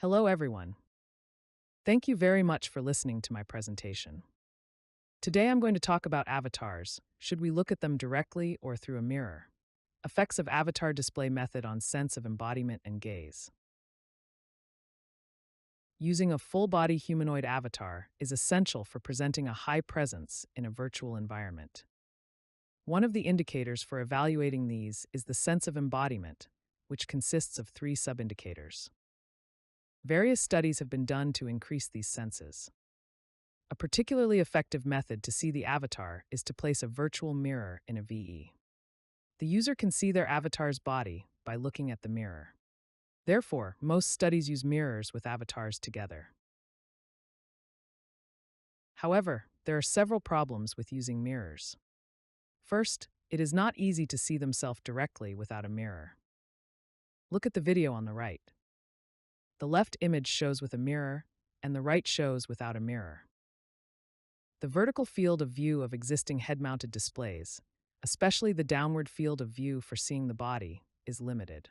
Hello, everyone. Thank you very much for listening to my presentation. Today I'm going to talk about avatars. Should we look at them directly or through a mirror? Effects of avatar display method on sense of embodiment and gaze. Using a full-body humanoid avatar is essential for presenting a high presence in a virtual environment. One of the indicators for evaluating these is the sense of embodiment, which consists of three sub-indicators. Various studies have been done to increase these senses. A particularly effective method to see the avatar is to place a virtual mirror in a VE. The user can see their avatar's body by looking at the mirror. Therefore, most studies use mirrors with avatars together. However, there are several problems with using mirrors. First, it is not easy to see themselves directly without a mirror. Look at the video on the right. The left image shows with a mirror, and the right shows without a mirror. The vertical field of view of existing head-mounted displays, especially the downward field of view for seeing the body, is limited.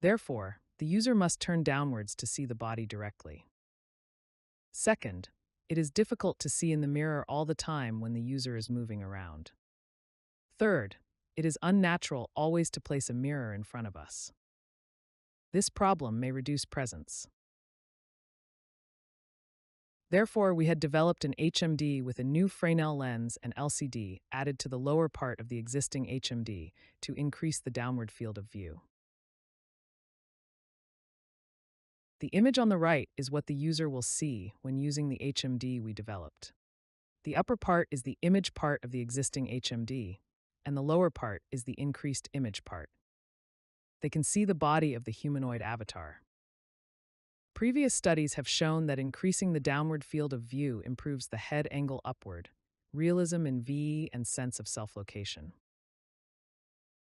Therefore, the user must turn downwards to see the body directly. Second, it is difficult to see in the mirror all the time when the user is moving around. Third, it is unnatural always to place a mirror in front of us. This problem may reduce presence. Therefore, we had developed an HMD with a new Fresnel lens and LCD added to the lower part of the existing HMD to increase the downward field of view. The image on the right is what the user will see when using the HMD we developed. The upper part is the image part of the existing HMD, and the lower part is the increased image part. They can see the body of the humanoid avatar. Previous studies have shown that increasing the downward field of view improves the head angle upward, realism in VE, and sense of self-location.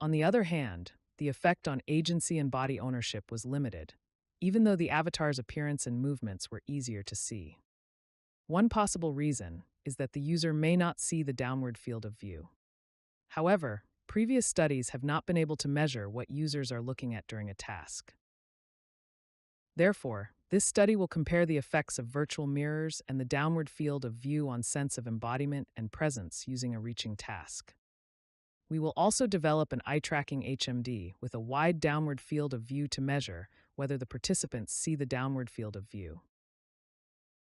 On the other hand, the effect on agency and body ownership was limited, even though the avatar's appearance and movements were easier to see. One possible reason is that the user may not see the downward field of view. However, previous studies have not been able to measure what users are looking at during a task. Therefore, this study will compare the effects of virtual mirrors and the downward field of view on sense of embodiment and presence using a reaching task. We will also develop an eye-tracking HMD with a wide downward field of view to measure whether the participants see the downward field of view.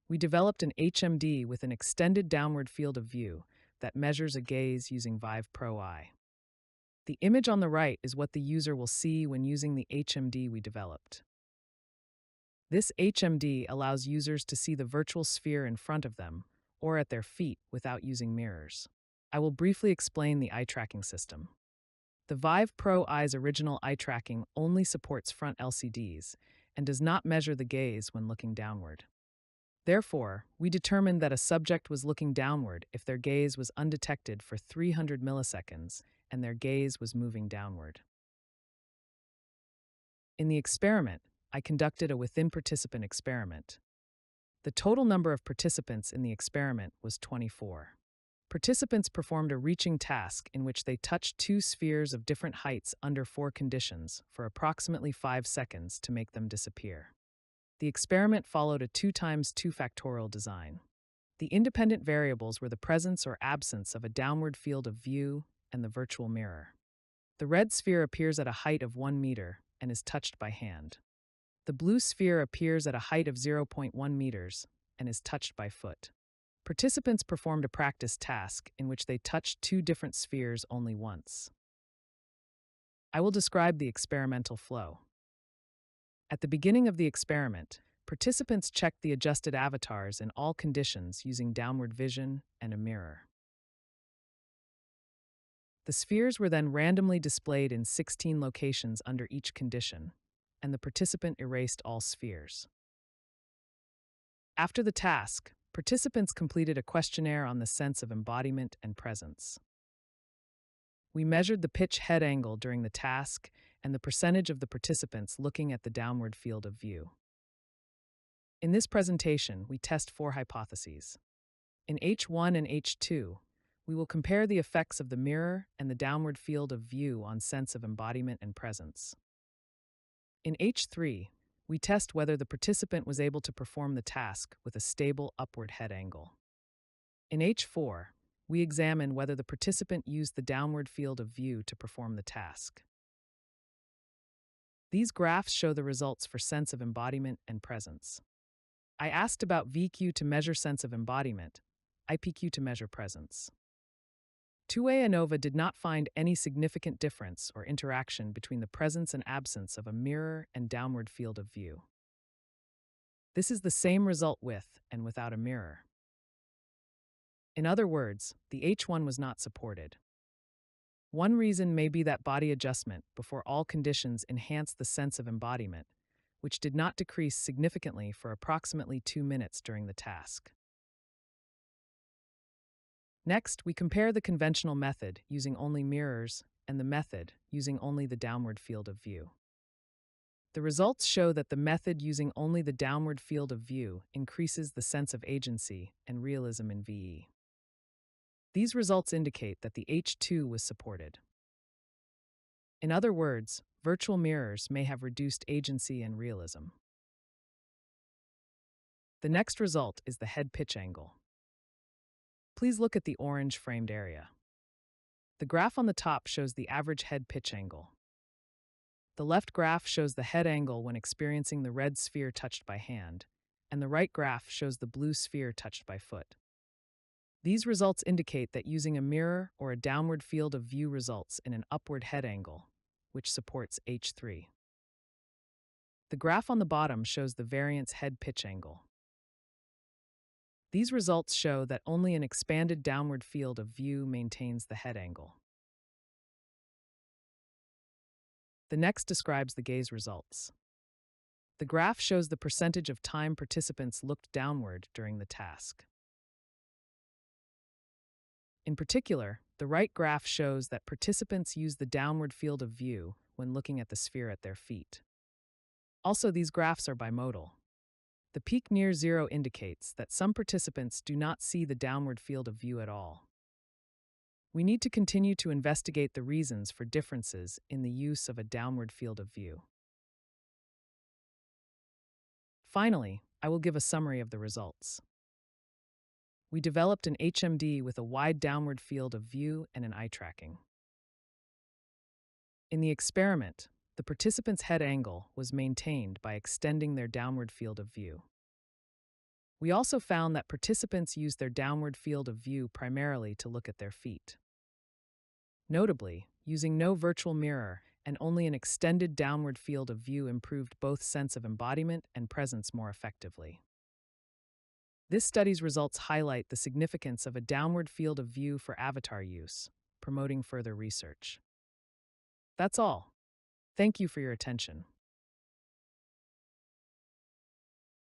We developed an HMD with an extended downward field of view that measures a gaze using Vive Pro Eye. The image on the right is what the user will see when using the HMD we developed. This HMD allows users to see the virtual sphere in front of them or at their feet without using mirrors. I will briefly explain the eye tracking system. The Vive Pro Eye's original eye tracking only supports front LCDs and does not measure the gaze when looking downward. Therefore, we determined that a subject was looking downward if their gaze was undetected for 300 milliseconds and their gaze was moving downward. In the experiment, I conducted a within-participant experiment. The total number of participants in the experiment was 24. Participants performed a reaching task in which they touched two spheres of different heights under 4 conditions for approximately 5 seconds to make them disappear. The experiment followed a 2 times 2 factorial design. The independent variables were the presence or absence of a downward field of view and the virtual mirror. The red sphere appears at a height of 1 meter and is touched by hand. The blue sphere appears at a height of 0.1 meters and is touched by foot. Participants performed a practice task in which they touched 2 different spheres only once. I will describe the experimental flow. At the beginning of the experiment, participants checked the adjusted avatars in all conditions using downward vision and a mirror. The spheres were then randomly displayed in 16 locations under each condition, and the participant erased all spheres. After the task, participants completed a questionnaire on the sense of embodiment and presence. We measured the pitch head angle during the task and the percentage of the participants looking at the downward field of view. In this presentation, we test 4 hypotheses. In H1 and H2, we will compare the effects of the mirror and the downward field of view on sense of embodiment and presence. In H3, we test whether the participant was able to perform the task with a stable upward head angle. In H4, we examine whether the participant used the downward field of view to perform the task. These graphs show the results for sense of embodiment and presence. I asked about VQ to measure sense of embodiment, IPQ to measure presence. Tue ANOVA did not find any significant difference or interaction between the presence and absence of a mirror and downward field of view. This is the same result with and without a mirror. In other words, the H1 was not supported. One reason may be that body adjustment before all conditions enhanced the sense of embodiment, which did not decrease significantly for approximately 2 minutes during the task. Next, we compare the conventional method using only mirrors and the method using only the downward field of view. The results show that the method using only the downward field of view increases the sense of agency and realism in VE. These results indicate that the H2 was supported. In other words, virtual mirrors may have reduced agency and realism. The next result is the head pitch angle. Please look at the orange framed area. The graph on the top shows the average head pitch angle. The left graph shows the head angle when experiencing the red sphere touched by hand, and the right graph shows the blue sphere touched by foot. These results indicate that using a mirror or a downward field of view results in an upward head angle, which supports H3. The graph on the bottom shows the variance head pitch angle. These results show that only an expanded downward field of view maintains the head angle. The next describes the gaze results. The graph shows the percentage of time participants looked downward during the task. In particular, the right graph shows that participants use the downward field of view when looking at the sphere at their feet. Also, these graphs are bimodal. The peak near zero indicates that some participants do not see the downward field of view at all. We need to continue to investigate the reasons for differences in the use of a downward field of view. Finally, I will give a summary of the results. We developed an HMD with a wide downward field of view and an eye tracking. In the experiment, the participant's head angle was maintained by extending their downward field of view. We also found that participants used their downward field of view primarily to look at their feet. Notably, using no virtual mirror and only an extended downward field of view improved both sense of embodiment and presence more effectively. This study's results highlight the significance of a downward field of view for avatar use, promoting further research. That's all. Thank you for your attention.